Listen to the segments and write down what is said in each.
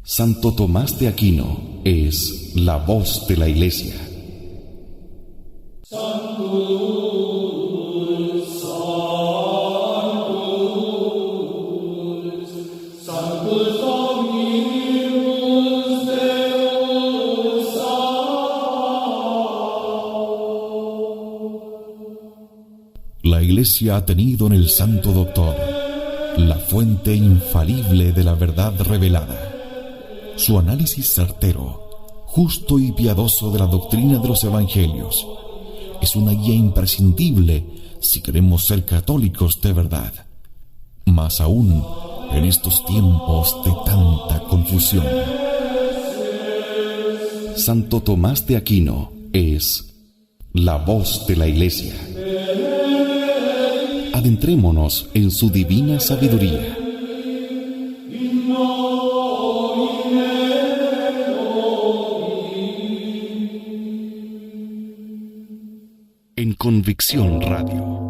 Santo Tomás de Aquino es la voz de la Iglesia. La Iglesia ha tenido en el Santo Doctor la fuente infalible de la verdad revelada. Su análisis certero, justo y piadoso de la doctrina de los Evangelios es una guía imprescindible si queremos ser católicos de verdad, más aún en estos tiempos de tanta confusión. Santo Tomás de Aquino es la voz de la Iglesia. Adentrémonos en su divina sabiduría. En Convicción Radio.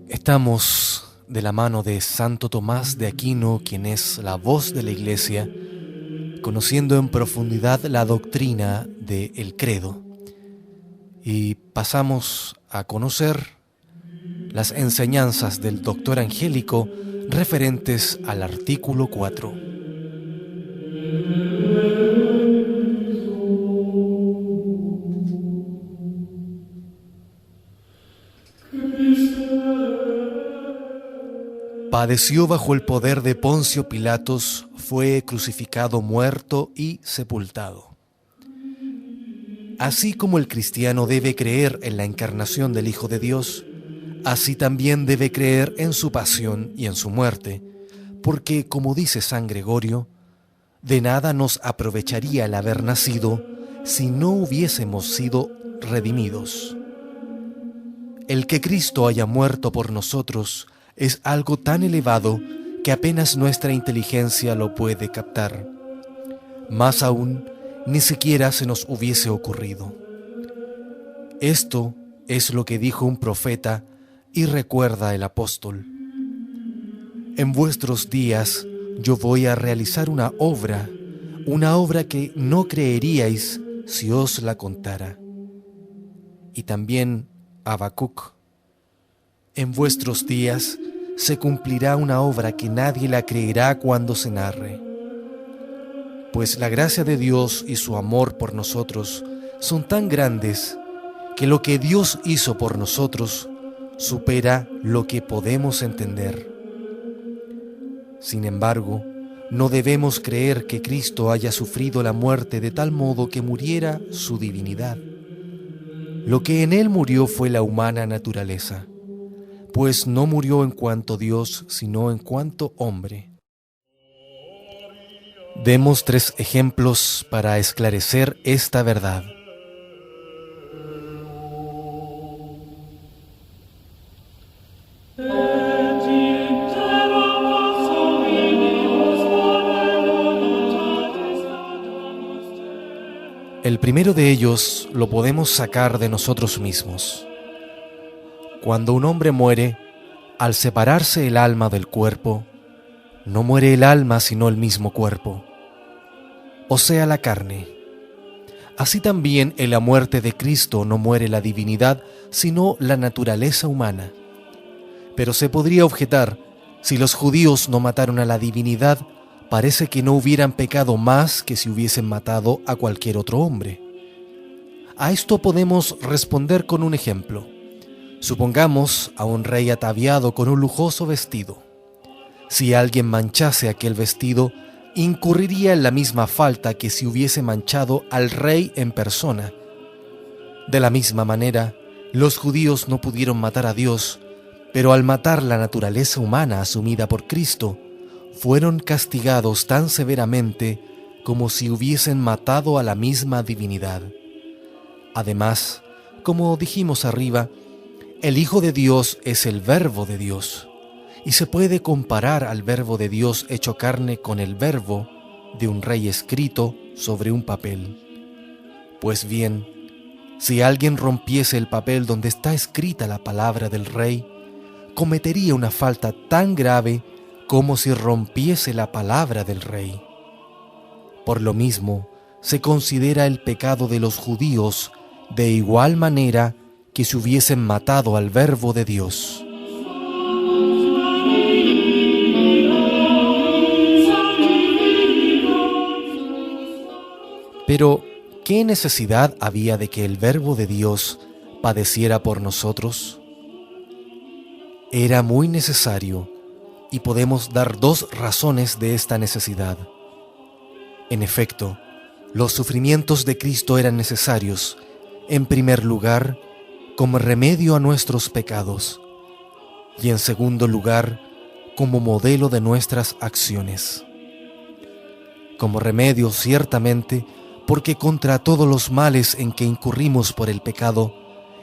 Estamos de la mano de Santo Tomás de Aquino, quien es la voz de la Iglesia, conociendo en profundidad la doctrina del credo. Y pasamos a conocer las enseñanzas del doctor Angélico referentes al artículo 4. Padeció bajo el poder de Poncio Pilatos, fue crucificado, muerto y sepultado. Así como el cristiano debe creer en la encarnación del Hijo de Dios, así también debe creer en su pasión y en su muerte, porque, como dice San Gregorio, de nada nos aprovecharía el haber nacido si no hubiésemos sido redimidos. El que Cristo haya muerto por nosotros es algo tan elevado que apenas nuestra inteligencia lo puede captar. Más aún, ni siquiera se nos hubiese ocurrido. Esto es lo que dijo un profeta y recuerda el apóstol. En vuestros días yo voy a realizar una obra que no creeríais si os la contara. Y también Habacuc. En vuestros días se cumplirá una obra que nadie la creerá cuando se narre. Pues la gracia de Dios y su amor por nosotros son tan grandes que lo que Dios hizo por nosotros supera lo que podemos entender. Sin embargo, no debemos creer que Cristo haya sufrido la muerte de tal modo que muriera su divinidad. Lo que en él murió fue la humana naturaleza, pues no murió en cuanto Dios, sino en cuanto hombre. Demos 3 ejemplos para esclarecer esta verdad. El primero de ellos lo podemos sacar de nosotros mismos. Cuando un hombre muere, al separarse el alma del cuerpo, no muere el alma sino el mismo cuerpo, o sea, la carne. Así también en la muerte de Cristo no muere la divinidad sino la naturaleza humana. Pero se podría objetar, si los judíos no mataron a la divinidad, parece que no hubieran pecado más que si hubiesen matado a cualquier otro hombre. A esto podemos responder con un ejemplo. Supongamos a un rey ataviado con un lujoso vestido. Si alguien manchase aquel vestido, incurriría en la misma falta que si hubiese manchado al rey en persona. De la misma manera, los judíos no pudieron matar a Dios, pero al matar la naturaleza humana asumida por Cristo, fueron castigados tan severamente como si hubiesen matado a la misma divinidad. Además, como dijimos arriba, El Hijo de Dios es el Verbo de Dios, y se puede comparar al Verbo de Dios hecho carne con el verbo de un rey escrito sobre un papel. Pues bien, si alguien rompiese el papel donde está escrita la palabra del rey, cometería una falta tan grave como si rompiese la palabra del rey. Por lo mismo, se considera el pecado de los judíos de igual manera que si hubiesen matado al Verbo de Dios. Pero, ¿qué necesidad había de que el Verbo de Dios padeciera por nosotros? Era muy necesario, y podemos dar dos razones de esta necesidad. En efecto, los sufrimientos de Cristo eran necesarios, en primer lugar, como remedio a nuestros pecados, y en segundo lugar, como modelo de nuestras acciones. Como remedio, ciertamente, porque contra todos los males en que incurrimos por el pecado,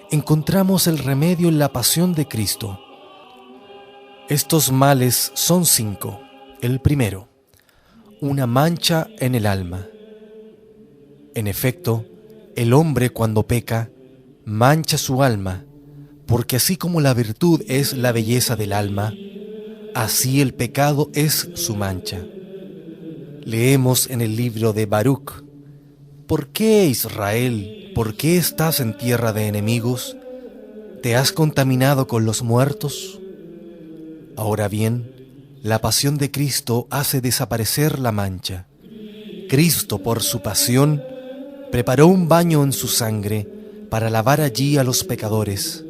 encontramos el remedio en la pasión de Cristo. Estos males son 5. El primero, una mancha en el alma. En efecto, el hombre cuando peca, mancha su alma, porque así como la virtud es la belleza del alma, así el pecado es su mancha. Leemos en el libro de Baruch: ¿Por qué, Israel, por qué estás en tierra de enemigos? ¿Te has contaminado con los muertos? Ahora bien, la pasión de Cristo hace desaparecer la mancha. Cristo, por su pasión, preparó un baño en su sangre para lavar allí a los pecadores,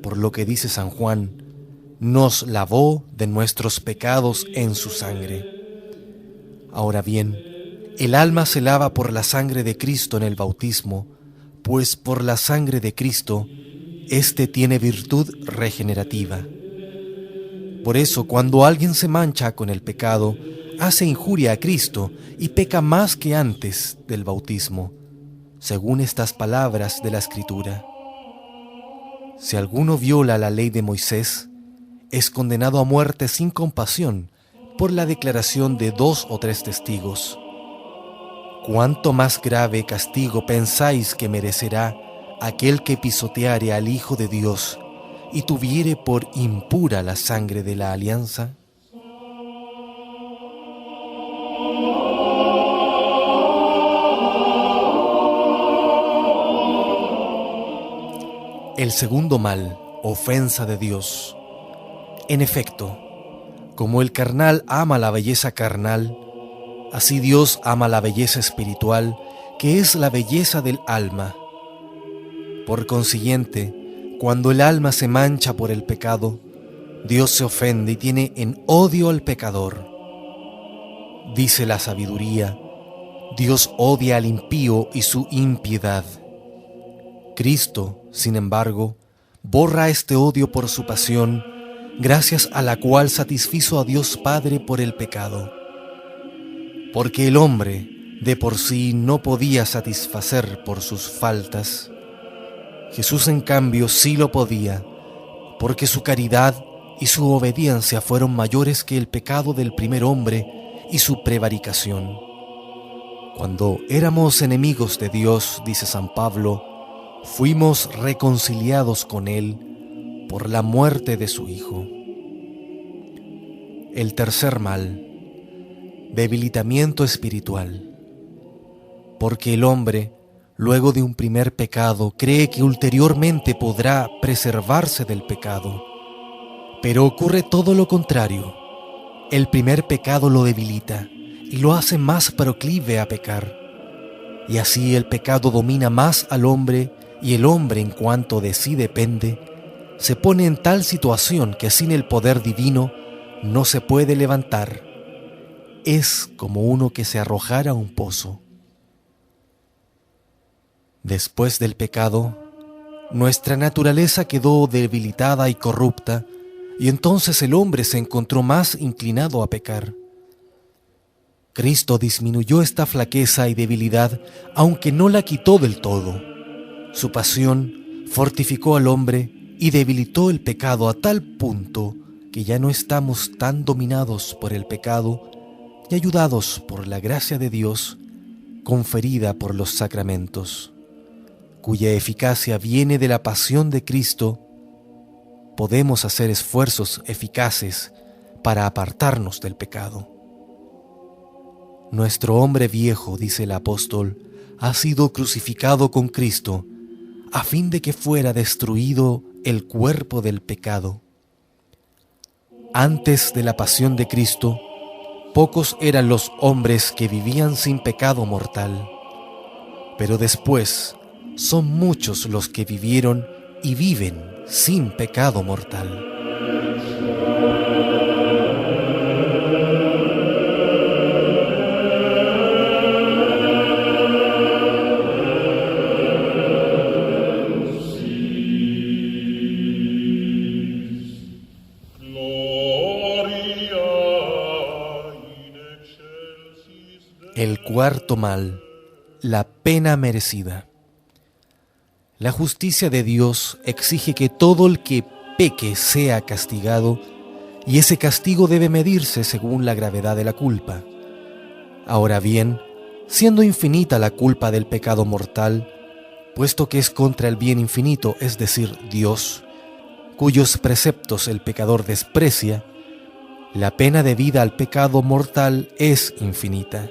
por lo que dice San Juan: nos lavó de nuestros pecados en su sangre. Ahora bien, el alma se lava por la sangre de Cristo en el bautismo, pues por la sangre de Cristo, éste tiene virtud regenerativa. Por eso, cuando alguien se mancha con el pecado, hace injuria a Cristo y peca más que antes del bautismo, según estas palabras de la Escritura. Si alguno viola la ley de Moisés, es condenado a muerte sin compasión por la declaración de 2 o 3 testigos. ¿Cuánto más grave castigo pensáis que merecerá aquel que pisoteare al Hijo de Dios y tuviere por impura la sangre de la alianza? El segundo mal, ofensa de Dios. En efecto, como el carnal ama la belleza carnal, así Dios ama la belleza espiritual, que es la belleza del alma. Por consiguiente, cuando el alma se mancha por el pecado, Dios se ofende y tiene en odio al pecador. Dice la sabiduría: Dios odia al impío y su impiedad. Cristo, sin embargo, borra este odio por su pasión, gracias a la cual satisfizo a Dios Padre por el pecado. Porque el hombre de por sí no podía satisfacer por sus faltas. Jesús, en cambio, sí lo podía, porque su caridad y su obediencia fueron mayores que el pecado del primer hombre y su prevaricación. Cuando éramos enemigos de Dios, dice San Pablo, fuimos reconciliados con Él por la muerte de su Hijo. El tercer mal, debilitamiento espiritual. Porque el hombre, luego de un primer pecado, cree que ulteriormente podrá preservarse del pecado. Pero ocurre todo lo contrario. El primer pecado lo debilita y lo hace más proclive a pecar. Y así el pecado domina más al hombre, y el hombre, en cuanto de sí depende, se pone en tal situación que sin el poder divino no se puede levantar. Es como uno que se arrojara a un pozo. Después del pecado, nuestra naturaleza quedó debilitada y corrupta, y entonces el hombre se encontró más inclinado a pecar. Cristo disminuyó esta flaqueza y debilidad, aunque no la quitó del todo. Su pasión fortificó al hombre y debilitó el pecado a tal punto que ya no estamos tan dominados por el pecado y ayudados por la gracia de Dios conferida por los sacramentos, cuya eficacia viene de la pasión de Cristo. Podemos hacer esfuerzos eficaces para apartarnos del pecado. Nuestro hombre viejo, dice el apóstol, ha sido crucificado con Cristo, a fin de que fuera destruido el cuerpo del pecado. Antes de la pasión de Cristo, pocos eran los hombres que vivían sin pecado mortal, pero después son muchos los que vivieron y viven sin pecado mortal. El cuarto mal, la pena merecida. La justicia de Dios exige que todo el que peque sea castigado, y ese castigo debe medirse según la gravedad de la culpa. Ahora bien, siendo infinita la culpa del pecado mortal, puesto que es contra el bien infinito, es decir, Dios, cuyos preceptos el pecador desprecia, la pena debida al pecado mortal es infinita.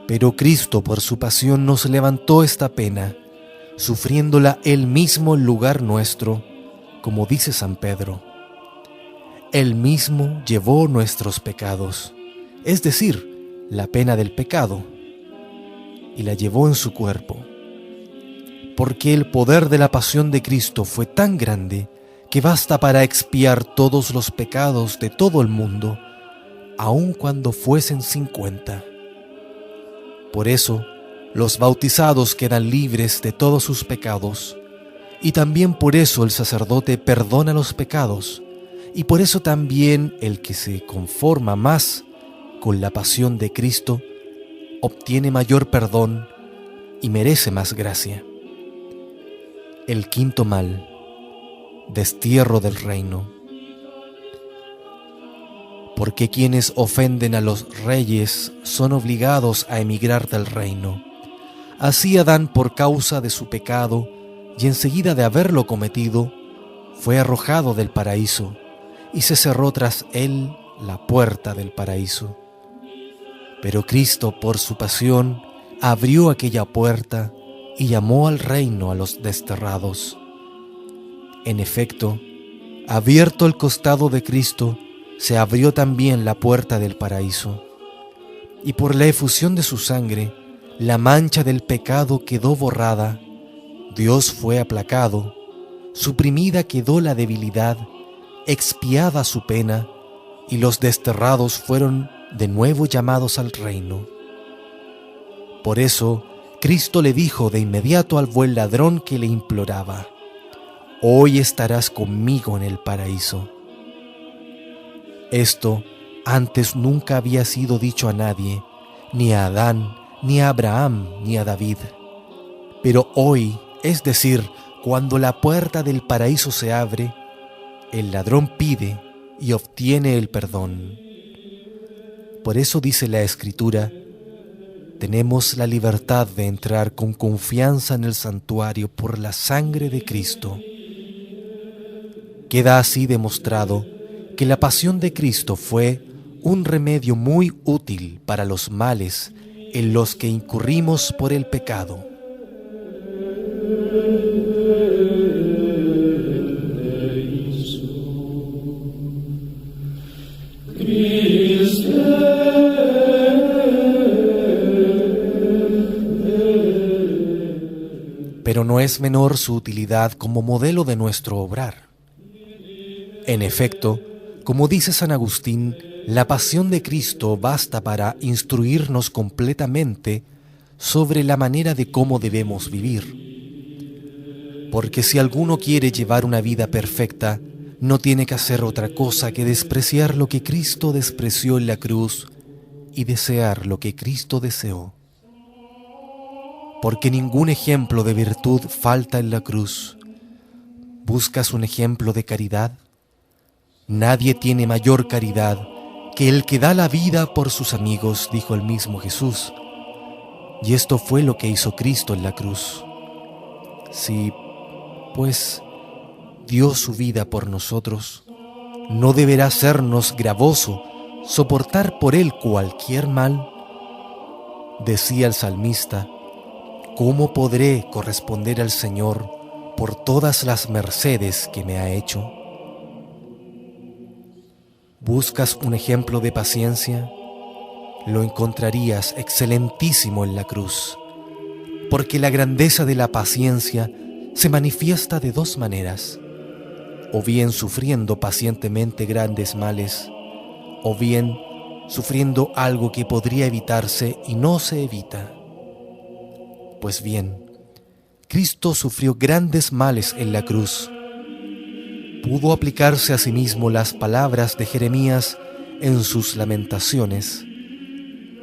Pero Cristo, por su pasión, nos levantó esta pena, sufriéndola Él mismo en lugar nuestro, como dice San Pedro. Él mismo llevó nuestros pecados, es decir, la pena del pecado, y la llevó en su cuerpo. Porque el poder de la pasión de Cristo fue tan grande que basta para expiar todos los pecados de todo el mundo, aun cuando fuesen 50. Por eso, los bautizados quedan libres de todos sus pecados, y también por eso el sacerdote perdona los pecados, y por eso también el que se conforma más con la pasión de Cristo obtiene mayor perdón y merece más gracia. El quinto mal, destierro del reino. Porque quienes ofenden a los reyes son obligados a emigrar del reino. Así Adán, por causa de su pecado, y enseguida de haberlo cometido, fue arrojado del paraíso, y se cerró tras él la puerta del paraíso. Pero Cristo, por su pasión, abrió aquella puerta y llamó al reino a los desterrados. En efecto, abierto el costado de Cristo, se abrió también la puerta del paraíso, y por la efusión de su sangre, la mancha del pecado quedó borrada, Dios fue aplacado, suprimida quedó la debilidad, expiada su pena, y los desterrados fueron de nuevo llamados al reino. Por eso, Cristo le dijo de inmediato al buen ladrón que le imploraba: «Hoy estarás conmigo en el paraíso». Esto antes nunca había sido dicho a nadie, ni a Adán, ni a Abraham, ni a David. Pero hoy, es decir, cuando la puerta del paraíso se abre, el ladrón pide y obtiene el perdón. Por eso dice la Escritura: tenemos la libertad de entrar con confianza en el santuario por la sangre de Cristo. Queda así demostrado que la pasión de Cristo fue un remedio muy útil para los males en los que incurrimos por el pecado. Pero no es menor su utilidad como modelo de nuestro obrar. En efecto, como dice San Agustín, la pasión de Cristo basta para instruirnos completamente sobre la manera de cómo debemos vivir. Porque si alguno quiere llevar una vida perfecta, no tiene que hacer otra cosa que despreciar lo que Cristo despreció en la cruz y desear lo que Cristo deseó. Porque ningún ejemplo de virtud falta en la cruz. ¿Buscas un ejemplo de caridad? Nadie tiene mayor caridad que el que da la vida por sus amigos, dijo el mismo Jesús. Y esto fue lo que hizo Cristo en la cruz. Si, pues, dio su vida por nosotros, ¿no deberá sernos gravoso soportar por él cualquier mal? Decía el salmista: ¿cómo podré corresponder al Señor por todas las mercedes que me ha hecho? ¿Buscas un ejemplo de paciencia? Lo encontrarías excelentísimo en la cruz, porque la grandeza de la paciencia se manifiesta de dos maneras: o bien sufriendo pacientemente grandes males, o bien sufriendo algo que podría evitarse y no se evita. Pues bien, Cristo sufrió grandes males en la cruz. Pudo aplicarse a sí mismo las palabras de Jeremías en sus lamentaciones: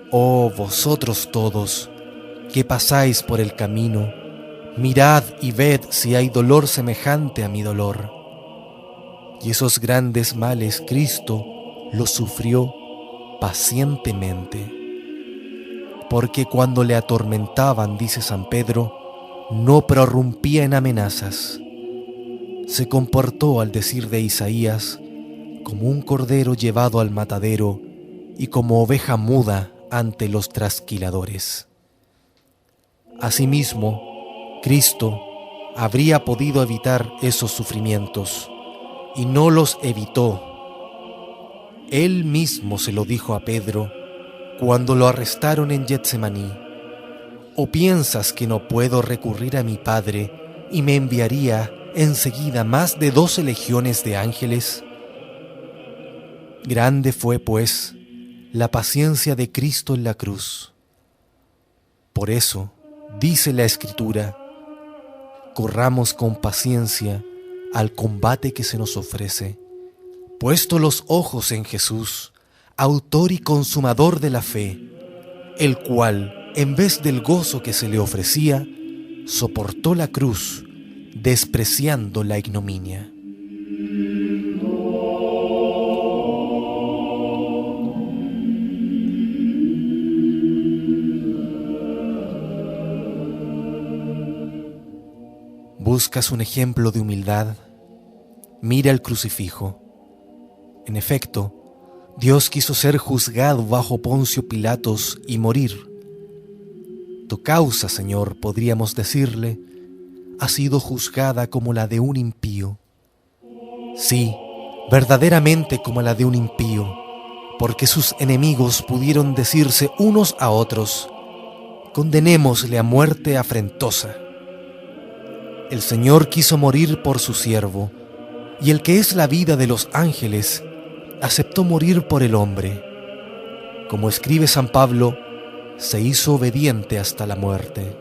«Oh vosotros todos, que pasáis por el camino, mirad y ved si hay dolor semejante a mi dolor». Y esos grandes males Cristo los sufrió pacientemente, porque cuando le atormentaban, dice San Pedro, no prorrumpía en amenazas. Se comportó, al decir de Isaías, como un cordero llevado al matadero y como oveja muda ante los trasquiladores. Asimismo, Cristo habría podido evitar esos sufrimientos, y no los evitó. Él mismo se lo dijo a Pedro cuando lo arrestaron en Getsemaní: ¿o piensas que no puedo recurrir a mi Padre y me enviaría enseguida más de 12 legiones de ángeles? Grande fue, pues, la paciencia de Cristo en la cruz. Por eso, dice la Escritura: corramos con paciencia al combate que se nos ofrece, puesto los ojos en Jesús, autor y consumador de la fe, el cual, en vez del gozo que se le ofrecía, soportó la cruz, despreciando la ignominia. ¿Buscas un ejemplo de humildad? Mira el crucifijo. En efecto, Dios quiso ser juzgado bajo Poncio Pilatos y morir. Tu causa, Señor, podríamos decirle, ha sido juzgada como la de un impío. Sí, verdaderamente como la de un impío, porque sus enemigos pudieron decirse unos a otros: condenémosle a muerte afrentosa. El Señor quiso morir por su siervo, y el que es la vida de los ángeles aceptó morir por el hombre. Como escribe San Pablo, se hizo obediente hasta la muerte.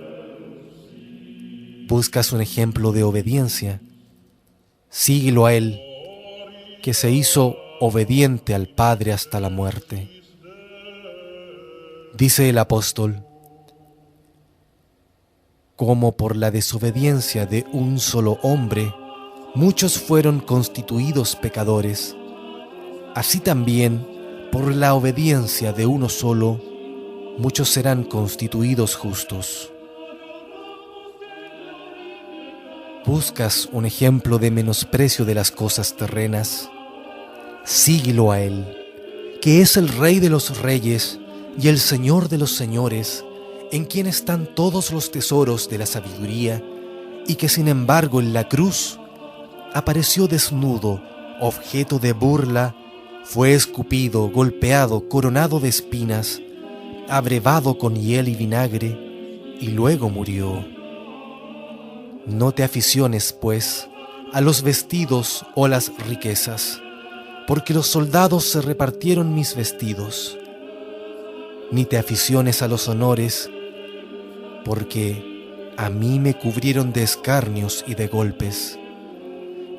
¿Buscas un ejemplo de obediencia? Síguelo a Él, que se hizo obediente al Padre hasta la muerte. Dice el apóstol: como por la desobediencia de un solo hombre, muchos fueron constituidos pecadores, así también, por la obediencia de uno solo, muchos serán constituidos justos. ¿Buscas un ejemplo de menosprecio de las cosas terrenas? Síguelo a Él, que es el Rey de los reyes y el Señor de los señores, en quien están todos los tesoros de la sabiduría, y que sin embargo en la cruz apareció desnudo, objeto de burla, fue escupido, golpeado, coronado de espinas, abrevado con hiel y vinagre, y luego murió. No te aficiones, pues, a los vestidos o las riquezas, porque los soldados se repartieron mis vestidos. Ni te aficiones a los honores, porque a mí me cubrieron de escarnios y de golpes.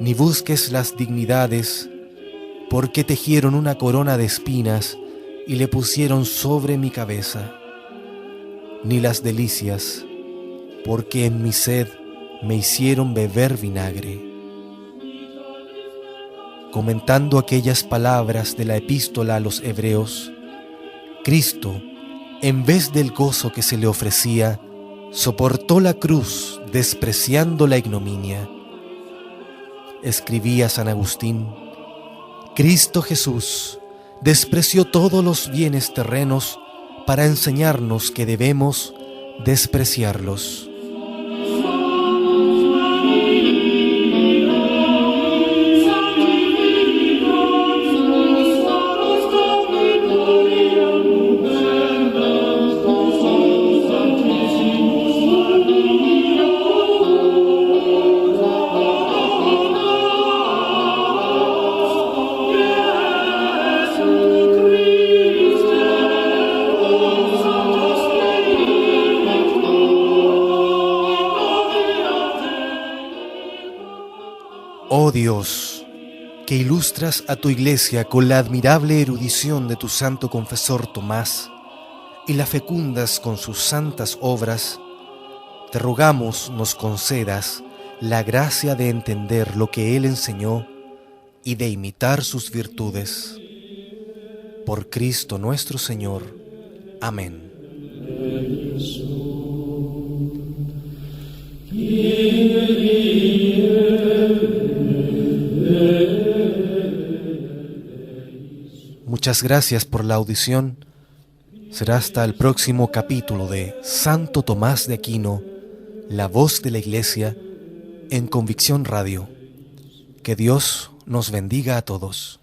Ni busques las dignidades, porque tejieron una corona de espinas y le pusieron sobre mi cabeza. Ni las delicias, porque en mi sed me hicieron beber vinagre. comentando aquellas palabras de la epístola a los Hebreos, Cristo, en vez del gozo que se le ofrecía, soportó la cruz despreciando la ignominia. Escribía San Agustín: Cristo Jesús despreció todos los bienes terrenos para enseñarnos que debemos despreciarlos. Oh Dios, que ilustras a tu Iglesia con la admirable erudición de tu santo confesor Tomás y la fecundas con sus santas obras, te rogamos nos concedas la gracia de entender lo que él enseñó y de imitar sus virtudes. Por Cristo nuestro Señor. Amén. Muchas gracias por la audición. Será hasta el próximo capítulo de Santo Tomás de Aquino, la voz de la Iglesia, en Convicción Radio. Que Dios nos bendiga a todos.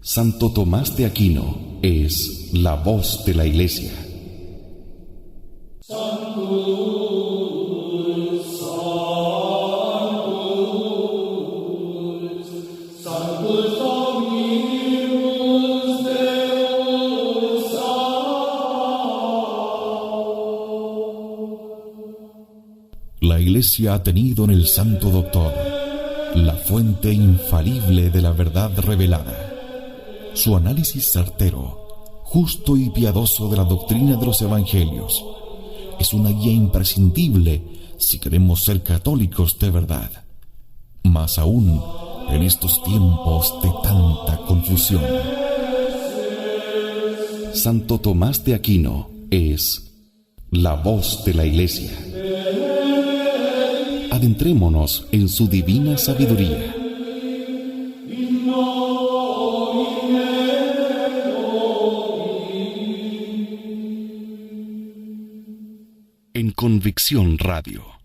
Santo Tomás de Aquino es la voz de la Iglesia. La Iglesia ha tenido en el Santo Doctor la fuente infalible de la verdad revelada. Su análisis certero, justo y piadoso de la doctrina de los Evangelios es una guía imprescindible si queremos ser católicos de verdad, más aún en estos tiempos de tanta confusión. Santo Tomás de Aquino es la voz de la Iglesia. Adentrémonos en su divina sabiduría. En Convicción Radio.